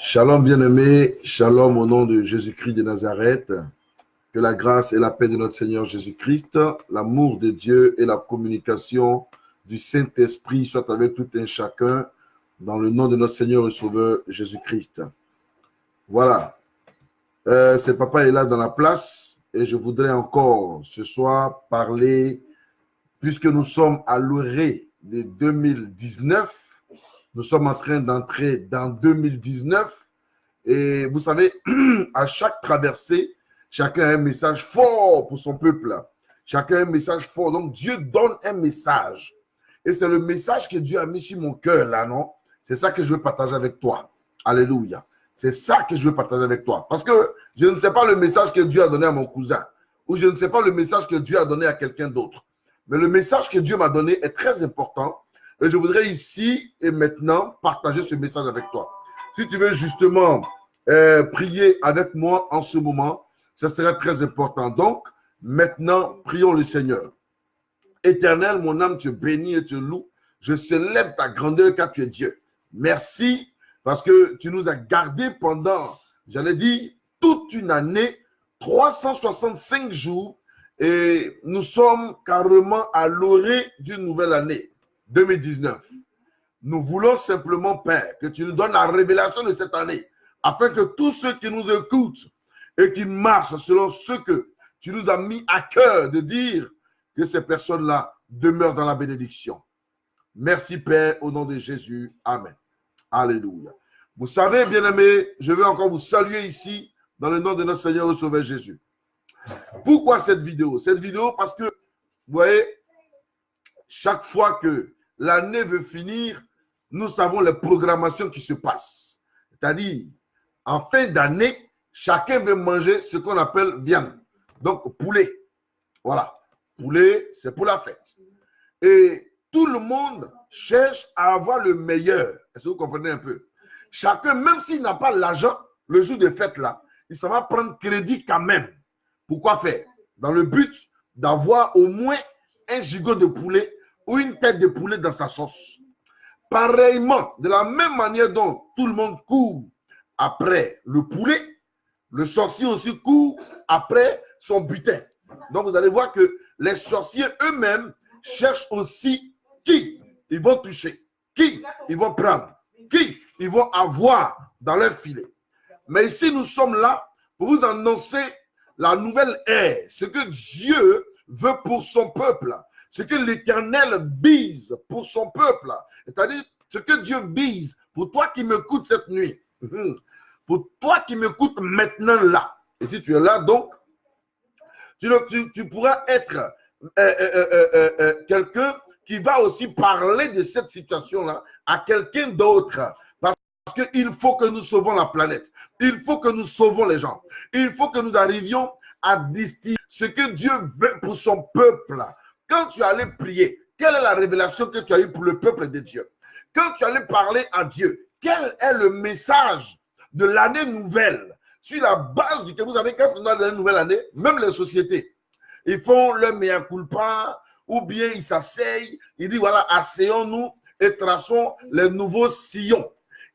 Shalom bien-aimés, shalom au nom de Jésus-Christ de Nazareth. Que la grâce et la paix de notre Seigneur Jésus-Christ, l'amour de Dieu et la communication du Saint-Esprit soient avec tout un chacun dans le nom de notre Seigneur et Sauveur Jésus-Christ. Voilà, ce papa est là dans la place et je voudrais encore ce soir parler, puisque nous sommes à l'orée de 2019, nous sommes en train d'entrer dans 2019 et vous savez, à chaque traversée, chacun a un message fort pour son peuple. Chacun a un message fort. Donc, Dieu donne un message. Et c'est le message que Dieu a mis sur mon cœur, là, non? C'est ça que je veux partager avec toi. Alléluia. C'est ça que je veux partager avec toi. Parce que je ne sais pas le message que Dieu a donné à mon cousin. Ou je ne sais pas le message que Dieu a donné à quelqu'un d'autre. Mais le message que Dieu m'a donné est très important. Et je voudrais ici et maintenant partager ce message avec toi. Si tu veux justement prier avec moi en ce moment, ce serait très important. Donc, maintenant, prions le Seigneur. Éternel, mon âme te bénit et te loue. Je célèbre ta grandeur car tu es Dieu. Merci parce que tu nous as gardés pendant, j'allais dire, toute une année, 365 jours, et nous sommes carrément à l'orée d'une nouvelle année, 2019. Nous voulons simplement, Père, que tu nous donnes la révélation de cette année, afin que tous ceux qui nous écoutent et qui marchent selon ce que tu nous as mis à cœur de dire, que ces personnes-là demeurent dans la bénédiction. Merci, Père, au nom de Jésus. Amen. Alléluia. Vous savez, bien-aimés, je veux encore vous saluer ici dans le nom de notre Seigneur et Sauveur Jésus. Pourquoi cette vidéo? Cette vidéo parce que, vous voyez, chaque fois que l'année veut finir, nous savons les programmations qui se passent. C'est-à-dire, en fin d'année, chacun veut manger ce qu'on appelle viande. Donc, poulet. Voilà. Poulet, c'est pour la fête. Et tout le monde cherche à avoir le meilleur. Est-ce que vous comprenez un peu? Chacun, même s'il n'a pas l'argent, le jour de fête là, il s'en va prendre crédit quand même. Pourquoi faire? Dans le but d'avoir au moins un gigot de poulet ou une tête de poulet dans sa sauce. Pareillement, de la même manière dont tout le monde court après le poulet, le sorcier aussi court après son butin. Donc, vous allez voir que les sorciers eux-mêmes cherchent aussi qui ils vont toucher, qui ils vont prendre, qui ils vont avoir dans leur filet. Mais ici, nous sommes là pour vous annoncer la nouvelle ère, ce que Dieu veut pour son peuple, ce que l'Éternel vise pour son peuple, c'est-à-dire ce que Dieu vise pour toi qui m'écoutes cette nuit, pour toi qui m'écoutes maintenant là. Et si tu es là, donc, tu pourras être quelqu'un qui va aussi parler de cette situation-là à quelqu'un d'autre. Parce qu'il faut que nous sauvons la planète. Il faut que nous sauvons les gens. Il faut que nous arrivions à distinguer ce que Dieu veut pour son peuple. Quand tu allais prier, quelle est la révélation que tu as eue pour le peuple de Dieu? Quand tu allais parler à Dieu, quel est le message de l'année nouvelle? Sur la base duquel vous savez, quand on a une nouvelle année, même les sociétés, ils font leur mea culpa, ou bien ils s'asseyent, ils disent voilà, asseyons-nous et traçons les nouveaux sillons.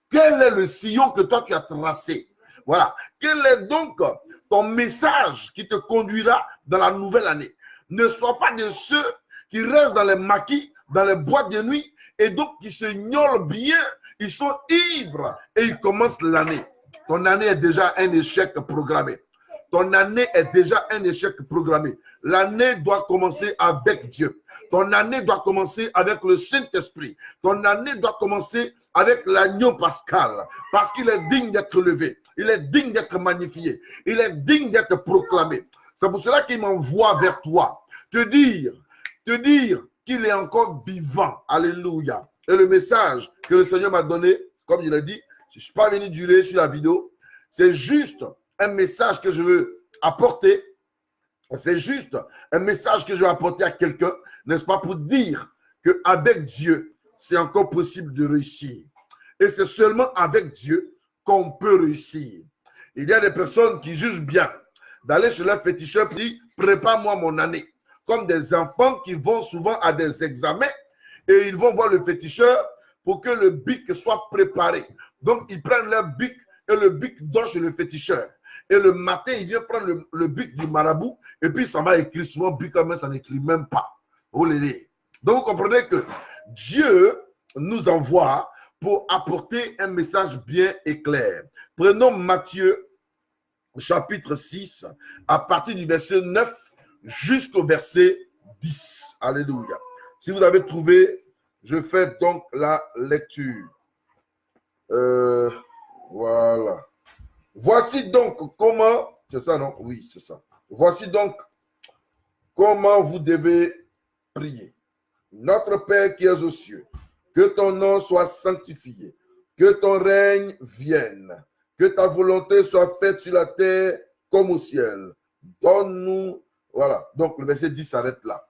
Quel est le sillon que toi tu as tracé? Voilà. Quel est donc ton message qui te conduira dans la nouvelle année? Ne sois pas de ceux qui restent dans les maquis, dans les boîtes de nuit, et donc qui se gnolent bien, ils sont ivres et ils commencent l'année. Ton année est déjà un échec programmé. Ton année est déjà un échec programmé. L'année doit commencer avec Dieu. Ton année doit commencer avec le Saint-Esprit. Ton année doit commencer avec l'agneau pascal. Parce qu'il est digne d'être levé. Il est digne d'être magnifié. Il est digne d'être proclamé. C'est pour cela qu'il m'envoie vers toi. Te dire qu'il est encore vivant. Alléluia. Et le message que le Seigneur m'a donné, comme il a dit, je ne suis pas venu durer sur la vidéo. C'est juste un message que je veux apporter. C'est juste un message que je veux apporter à quelqu'un, n'est-ce pas, pour dire qu'avec Dieu, c'est encore possible de réussir. Et c'est seulement avec Dieu qu'on peut réussir. Il y a des personnes qui jugent bien d'aller chez leur féticheur et dire « prépare-moi mon année ». Comme des enfants qui vont souvent à des examens et ils vont voir le féticheur pour que le bic soit préparé. Donc, ils prennent leur bic et le bic dort chez le féticheur. Et le matin, il vient prendre le bic du marabout et puis ça va écrire souvent bic, mais ça n'écrit même pas. Oh, donc, vous comprenez que Dieu nous envoie pour apporter un message bien et clair. Prenons Matthieu, chapitre 6, à partir du verset 9 jusqu'au verset 10. Alléluia. Si vous avez trouvé, je fais donc la lecture. Voilà. Voici donc comment, c'est ça non? Oui, c'est ça. Voici donc comment vous devez prier. Notre Père qui es aux cieux, que ton nom soit sanctifié, que ton règne vienne, que ta volonté soit faite sur la terre comme au ciel. Donne-nous, voilà, donc le verset 10 s'arrête là.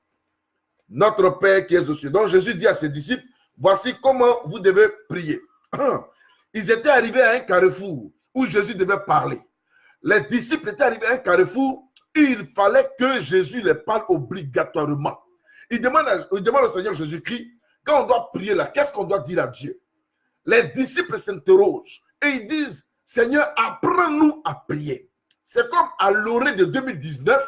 Notre Père qui es aux cieux. Donc Jésus dit à ses disciples, voici comment vous devez prier. Ils étaient arrivés à un carrefour où Jésus devait parler. Les disciples étaient arrivés à un carrefour, il fallait que Jésus les parle obligatoirement. Il demande au Seigneur Jésus-Christ, quand on doit prier là, qu'est-ce qu'on doit dire à Dieu? Les disciples s'interrogent et ils disent, Seigneur, apprends-nous à prier. C'est comme à l'orée de 2019,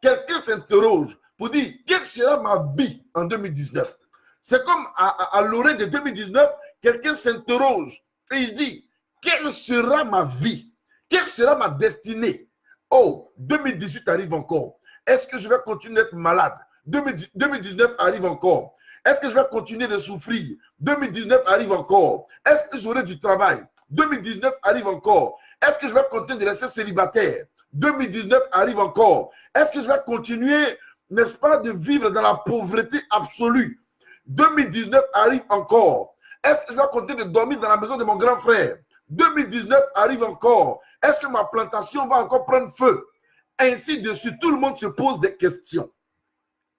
quelqu'un s'interroge pour dire, quelle sera ma vie en 2019? C'est comme à l'orée de 2019, quelqu'un s'interroge et il dit, quelle sera ma vie? Quelle sera ma destinée? Oh, 2018 arrive encore. Est-ce que je vais continuer d'être malade? 2019 arrive encore. Est-ce que je vais continuer de souffrir? 2019 arrive encore. Est-ce que j'aurai du travail? 2019 arrive encore. Est-ce que je vais continuer de rester célibataire? 2019 arrive encore. Est-ce que je vais continuer, n'est-ce pas, de vivre dans la pauvreté absolue? 2019 arrive encore. Est-ce que je vais continuer de dormir dans la maison de mon grand frère? 2019 arrive encore. Est-ce que ma plantation va encore prendre feu? Ainsi de suite, tout le monde se pose des questions.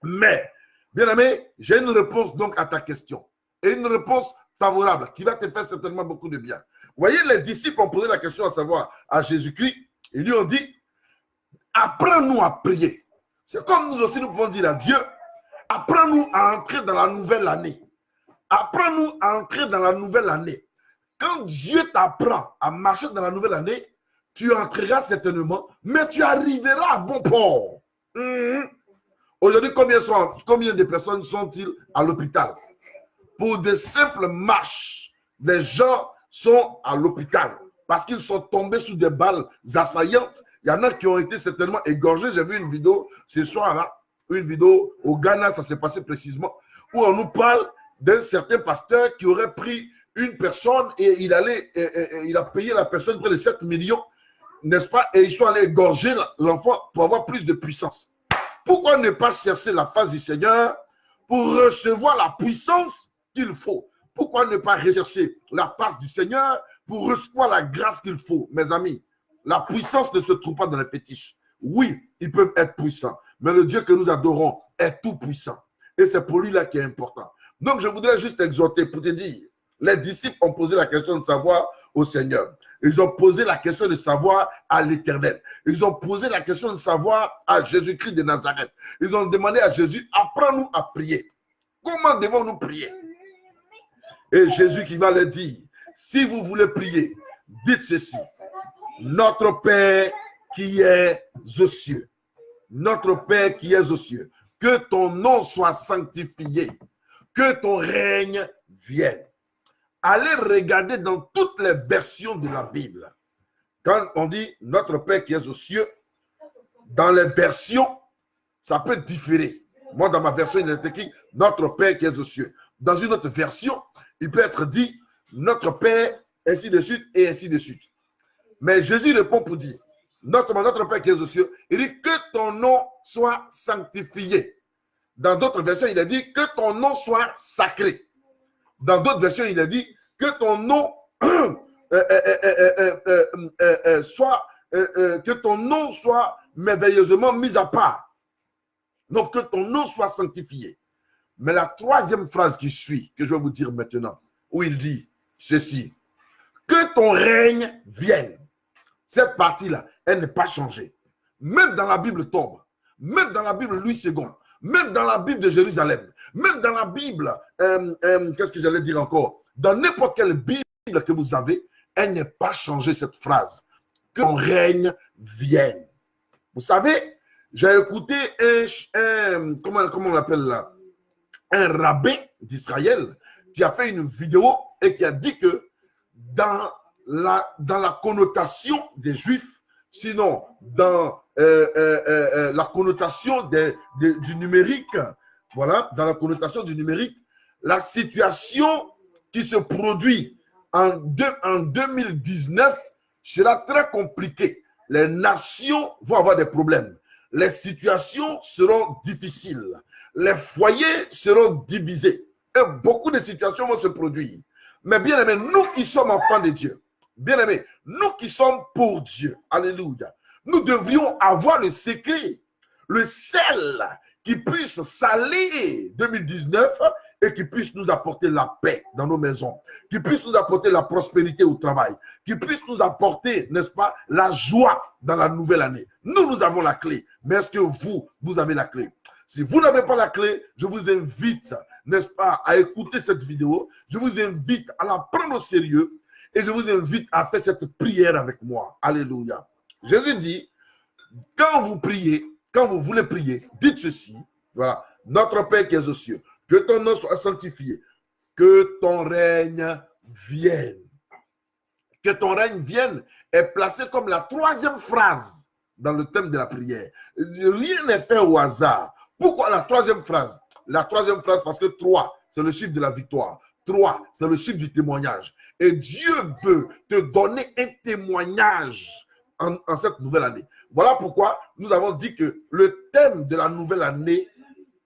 Mais, bien aimé, j'ai une réponse donc à ta question. Et une réponse favorable qui va te faire certainement beaucoup de bien. Vous voyez, les disciples ont posé la question à savoir à Jésus-Christ. Ils lui ont dit, apprends-nous à prier. C'est comme nous aussi nous pouvons dire à Dieu, apprends-nous à entrer dans la nouvelle année. Apprends-nous à entrer dans la nouvelle année. Quand Dieu t'apprend à marcher dans la nouvelle année, tu entreras certainement, mais tu arriveras à bon port. Aujourd'hui, combien de personnes sont-ils à l'hôpital? Pour de simples marches, les gens sont à l'hôpital parce qu'ils sont tombés sous des balles assaillantes. Il y en a qui ont été certainement égorgés. J'ai vu une vidéo ce soir-là, une vidéo au Ghana, ça s'est passé précisément, où on nous parle d'un certain pasteur qui aurait pris une personne et il a payé la personne près de 7 millions, n'est-ce pas? Et ils sont allés égorger l'enfant pour avoir plus de puissance. Pourquoi ne pas chercher la face du Seigneur pour recevoir la puissance qu'il faut? Pourquoi ne pas rechercher la face du Seigneur pour recevoir la grâce qu'il faut? Mes amis, la puissance ne se trouve pas dans les fétiches. Oui, ils peuvent être puissants, mais le Dieu que nous adorons est tout puissant. Et c'est pour lui là qui est important. Donc, je voudrais juste exhorter pour te dire, les disciples ont posé la question de savoir au Seigneur. Ils ont posé la question de savoir à l'Éternel. Ils ont posé la question de savoir à Jésus-Christ de Nazareth. Ils ont demandé à Jésus, apprends-nous à prier. Comment devons-nous prier? Et Jésus qui va leur dire, si vous voulez prier, dites ceci. Notre Père qui est aux cieux. Notre Père qui est aux cieux. Que ton nom soit sanctifié. Que ton règne vienne. Allez regarder dans toutes les versions de la Bible. Quand on dit notre Père qui est aux cieux, dans les versions, ça peut différer. Moi, dans ma version, il est écrit notre Père qui est aux cieux. Dans une autre version, il peut être dit notre Père, ainsi de suite et ainsi de suite. Mais Jésus répond pour dire notre Père qui est aux cieux, il dit que ton nom soit sanctifié. Dans d'autres versions, il a dit que ton nom soit sacré. Dans d'autres versions, il a dit que ton nom soit merveilleusement mis à part. Donc, que ton nom soit sanctifié. Mais la troisième phrase qui suit, que je vais vous dire maintenant, où il dit ceci, que ton règne vienne. Cette partie-là, elle n'est pas changée. Même dans la Bible Tombe, même dans la Bible Louis II, même dans la Bible de Jérusalem, même dans la Bible, qu'est-ce que j'allais dire encore? Dans n'importe quelle Bible que vous avez, elle n'est pas changée, cette phrase. Que ton règne vienne. Vous savez, j'ai écouté comment on l'appelle là, un rabbin d'Israël qui a fait une vidéo et qui a dit que dans la connotation des Juifs, sinon dans la connotation du numérique, voilà, dans la connotation du numérique, la situation qui se produit en 2019 sera très compliquée. Les nations vont avoir des problèmes. Les situations seront difficiles. Les foyers seront divisés. Et beaucoup de situations vont se produire. Mais bien aimés, nous qui sommes enfants de Dieu, bien aimés, nous qui sommes pour Dieu, alléluia, nous devrions avoir le secret, le sel qui puisse saler 2019 et qui puisse nous apporter la paix dans nos maisons, qui puisse nous apporter la prospérité au travail, qui puisse nous apporter, n'est-ce pas, la joie dans la nouvelle année. Nous avons la clé. Mais est-ce que vous avez la clé? Si vous n'avez pas la clé, je vous invite, n'est-ce pas, à écouter cette vidéo. Je vous invite à la prendre au sérieux et je vous invite à faire cette prière avec moi. Alléluia. Jésus dit, quand vous priez, quand vous voulez prier, dites ceci. Voilà. Notre Père qui est aux cieux, que ton nom soit sanctifié, que ton règne vienne. Que ton règne vienne est placé comme la troisième phrase dans le thème de la prière. Rien n'est fait au hasard. Pourquoi la troisième phrase? La troisième phrase parce que 3, c'est le chiffre de la victoire. 3, c'est le chiffre du témoignage. Et Dieu veut te donner un témoignage en cette nouvelle année. Voilà pourquoi nous avons dit que le thème de la nouvelle année,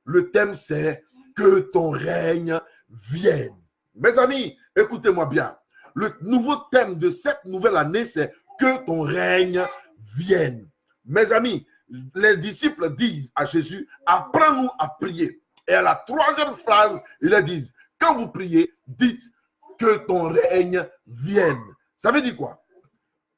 le thème c'est que ton règne vienne. Mes amis, écoutez-moi bien. Le nouveau thème de cette nouvelle année, c'est que ton règne vienne. Mes amis, les disciples disent à Jésus, apprends-nous à prier. Et à la troisième phrase, ils leur disent, quand vous priez, dites que ton règne vienne. Ça veut dire quoi?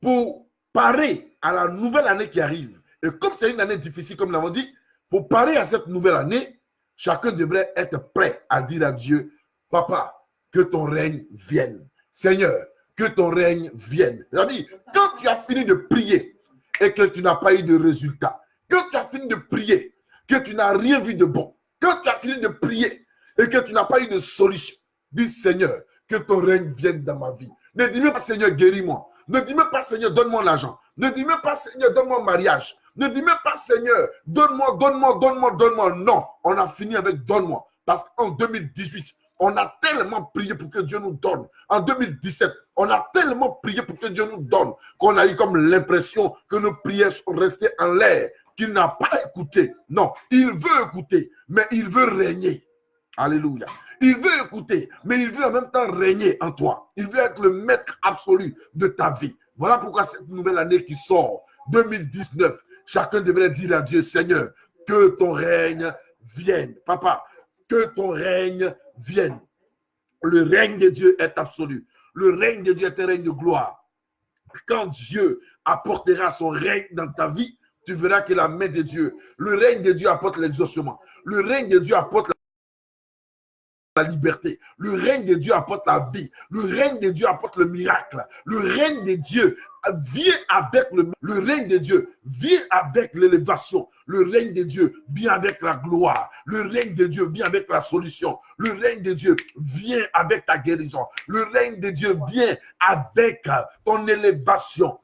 Pour parer à la nouvelle année qui arrive, et comme c'est une année difficile, comme nous l'avons dit, pour parer à cette nouvelle année, chacun devrait être prêt à dire à Dieu, Papa, que ton règne vienne. Seigneur, que ton règne vienne. C'est-à-dire, quand tu as fini de prier et que tu n'as pas eu de résultat, quand tu as fini de prier, que tu n'as rien vu de bon, quand tu as fini de prier et que tu n'as pas eu de solution, dis Seigneur, que ton règne vienne dans ma vie. Ne dis même pas Seigneur, guéris-moi. Ne dis même pas Seigneur, donne-moi l'argent. Ne dis même pas Seigneur, donne-moi un mariage. Ne dis même pas Seigneur, donne-moi. Non, on a fini avec donne-moi. Parce qu'en 2018, on a tellement prié pour que Dieu nous donne. En 2017, on a tellement prié pour que Dieu nous donne qu'on a eu comme l'impression que nos prières sont restées en l'air, qu'il n'a pas écouté. Non, il veut écouter, mais il veut régner. Alléluia. Il veut écouter, mais il veut en même temps régner en toi. Il veut être le maître absolu de ta vie. Voilà pourquoi cette nouvelle année qui sort, 2019, chacun devrait dire à Dieu, Seigneur, que ton règne vienne. Papa, que ton règne vienne. Le règne de Dieu est absolu. Le règne de Dieu est un règne de gloire. Quand Dieu apportera son règne dans ta vie, tu verras que la main de Dieu, le règne de Dieu apporte l'exaucement. Le règne de Dieu apporte la liberté. Le règne de Dieu apporte la vie. Le règne de Dieu apporte le miracle. Le règne de Dieu vient avec le règne de Dieu vient avec l'élévation. Le règne de Dieu vient avec la gloire. Le règne de Dieu vient avec la solution. Le règne de Dieu vient avec ta guérison. Le règne de Dieu vient avec ton élévation.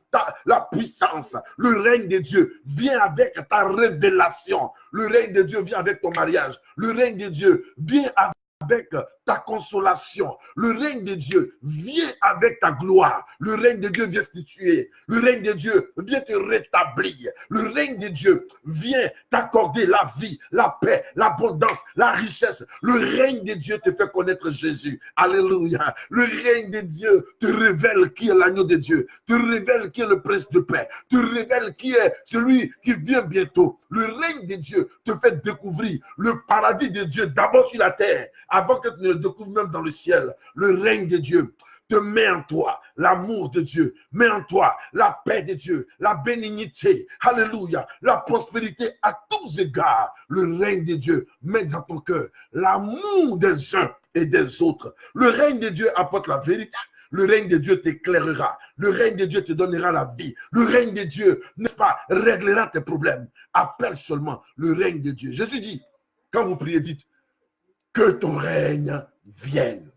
La puissance, le règne de Dieu vient avec ta révélation. Le règne de Dieu vient avec ton mariage. Le règne de Dieu vient avec ta consolation. Le règne de Dieu vient avec ta gloire. Le règne de Dieu vient te tuer. Le règne de Dieu vient te rétablir. Le règne de Dieu vient t'accorder la vie, la paix, l'abondance, la richesse. Le règne de Dieu te fait connaître Jésus. Alléluia. Le règne de Dieu te révèle qui est l'agneau de Dieu, te révèle qui est le prince de paix, te révèle qui est celui qui vient bientôt. Le règne de Dieu te fait découvrir le paradis de Dieu d'abord sur la terre, avant que tu ne le découvres même dans le ciel. Le règne de Dieu te met en toi l'amour de Dieu, met en toi la paix de Dieu, la bénignité, alléluia, la prospérité à tous égards. Le règne de Dieu met dans ton cœur l'amour des uns et des autres. Le règne de Dieu apporte la vérité. Le règne de Dieu t'éclairera. Le règne de Dieu te donnera la vie. Le règne de Dieu, n'est-ce pas, réglera tes problèmes. Appelle seulement le règne de Dieu. Jésus dit, quand vous priez, dites que ton règne vienne.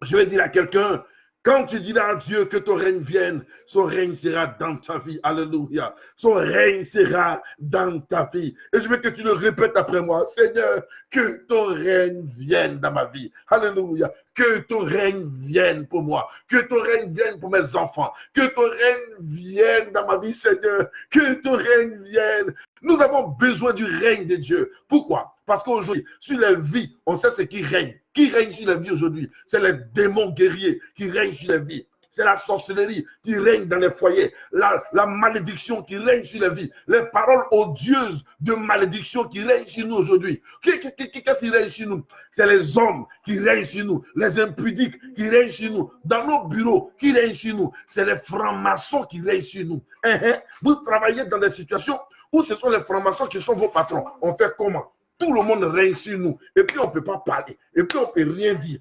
Je vais dire à quelqu'un, quand tu diras à Dieu que ton règne vienne, son règne sera dans ta vie. Alléluia. Son règne sera dans ta vie. Et je veux que tu le répètes après moi. Seigneur, que ton règne vienne dans ma vie. Alléluia. Que ton règne vienne pour moi. Que ton règne vienne pour mes enfants. Que ton règne vienne dans ma vie, Seigneur. Que ton règne vienne. Nous avons besoin du règne de Dieu. Pourquoi? Parce qu'aujourd'hui, sur les vies, on sait ce qui règne. Qui règne sur les vies aujourd'hui? C'est les démons guerriers qui règnent sur les vies. C'est la sorcellerie qui règne dans les foyers. La malédiction qui règne sur les vies. Les paroles odieuses de malédiction qui règnent sur nous aujourd'hui. Qu'est-ce qui règne sur nous? C'est les hommes qui règnent sur nous. Les impudiques qui règnent sur nous. Dans nos bureaux, qui règnent sur nous. C'est les francs-maçons qui règnent sur nous. Vous travaillez dans des situations où ce sont les francs-maçons qui sont vos patrons. On fait comment? Tout le monde règne sur nous. Et puis on ne peut pas parler. Et puis on ne peut rien dire.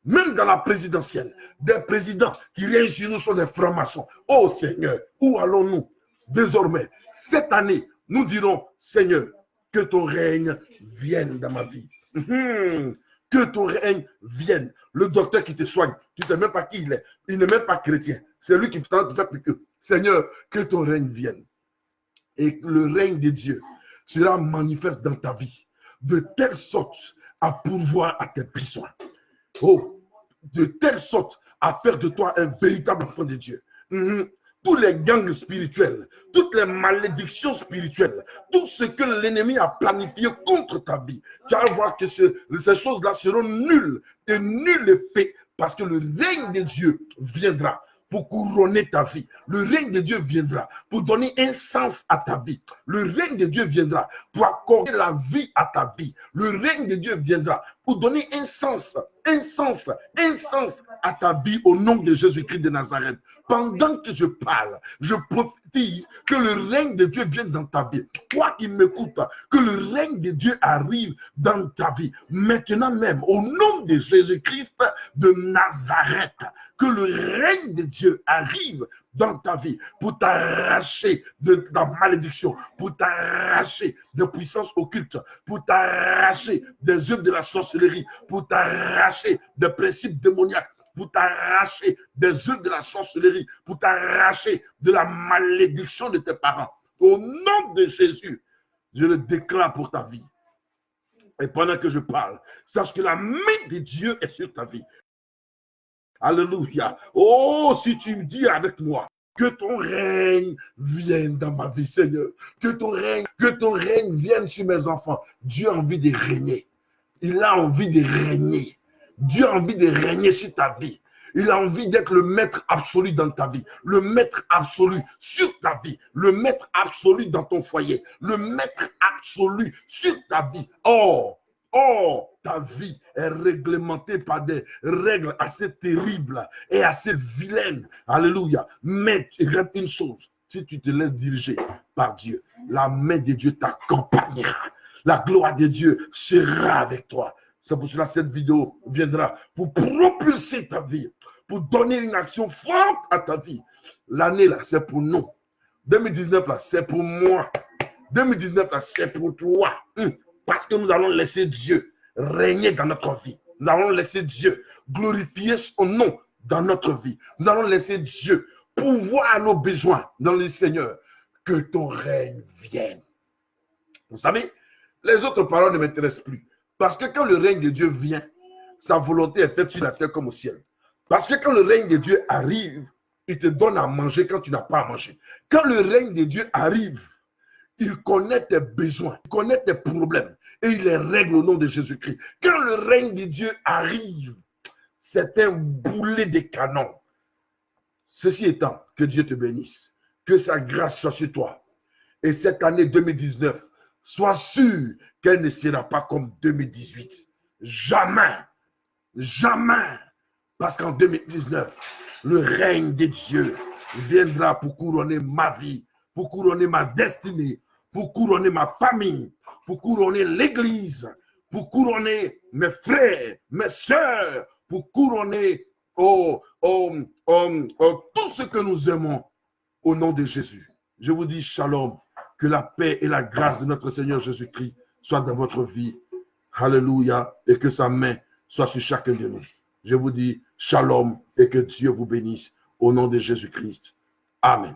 Même dans la présidentielle, des présidents qui règnent sur nous sont des francs-maçons. Oh Seigneur, où allons-nous? Désormais, cette année, nous dirons, Seigneur, que ton règne vienne dans ma vie. Que ton règne vienne. Le docteur qui te soigne, tu ne sais même pas qui il est. Il n'est même pas chrétien. C'est lui qui te fait plus que. Seigneur, que ton règne vienne. Et le règne de Dieu sera manifeste dans ta vie. De telle sorte à pourvoir à tes besoins. Oh, de telle sorte à faire de toi un véritable enfant de Dieu. Tous les gangs spirituels, toutes les malédictions spirituelles, tout ce que l'ennemi a planifié contre ta vie, tu vas voir que ces choses-là seront nulles et nul effet parce que le règne de Dieu viendra pour couronner ta vie. Le règne de Dieu viendra pour donner un sens à ta vie. Le règne de Dieu viendra pour accorder la vie à ta vie. Le règne de Dieu viendra pour donner un sens à ta vie au nom de Jésus-Christ de Nazareth. Pendant que je parle, je prophétise que le règne de Dieu vienne dans ta vie. Toi qui m'écoutes, que le règne de Dieu arrive dans ta vie. Maintenant même, au nom de Jésus-Christ de Nazareth, que le règne de Dieu arrive dans ta vie pour t'arracher de la malédiction, pour t'arracher de puissances occultes, pour t'arracher des œuvres de la sorcellerie, pour t'arracher des principes démoniaques, pour t'arracher des œuvres de la sorcellerie, pour t'arracher de la malédiction de tes parents. Au nom de Jésus, je le déclare pour ta vie. Et pendant que je parle, sache que la main de Dieu est sur ta vie. Alléluia. Oh, si tu me dis avec moi que ton règne vienne dans ma vie, Seigneur. Que ton règne vienne sur mes enfants. Dieu a envie de régner. Il a envie de régner. Dieu a envie de régner sur ta vie. Il a envie d'être le maître absolu dans ta vie, le maître absolu sur ta vie, le maître absolu dans ton foyer, le maître absolu sur ta vie. Oh, ta vie est réglementée par des règles assez terribles et assez vilaines. Alléluia. Mais regarde une chose, si tu te laisses diriger par Dieu, la main de Dieu t'accompagnera. La gloire de Dieu sera avec toi. C'est pour cela que cette vidéo viendra pour propulser ta vie, pour donner une action forte à ta vie. L'année là, c'est pour nous. 2019 là, c'est pour moi. 2019 là, c'est pour toi. Parce que nous allons laisser Dieu régner dans notre vie. Nous allons laisser Dieu glorifier son nom dans notre vie. Nous allons laisser Dieu pouvoir à nos besoins dans le Seigneur. Que ton règne vienne. Vous savez, les autres paroles ne m'intéressent plus. Parce que quand le règne de Dieu vient, sa volonté est faite sur la terre comme au ciel. Parce que quand le règne de Dieu arrive, il te donne à manger quand tu n'as pas à manger. Quand le règne de Dieu arrive, il connaît tes besoins, il connaît tes problèmes et il les règle au nom de Jésus-Christ. Quand le règne de Dieu arrive, c'est un boulet de canon. Ceci étant, que Dieu te bénisse, que sa grâce soit sur toi. Et cette année 2019, sois sûr qu'elle ne sera pas comme 2018. Jamais, jamais. Parce qu'en 2019, le règne de Dieu viendra pour couronner ma vie, pour couronner ma destinée, pour couronner ma famille, pour couronner l'église, pour couronner mes frères, mes sœurs, pour couronner tout ce que nous aimons au nom de Jésus. Je vous dis shalom, que la paix et la grâce de notre Seigneur Jésus-Christ soient dans votre vie. Alléluia, et que sa main soit sur chacun de nous. Je vous dis shalom et que Dieu vous bénisse au nom de Jésus-Christ. Amen.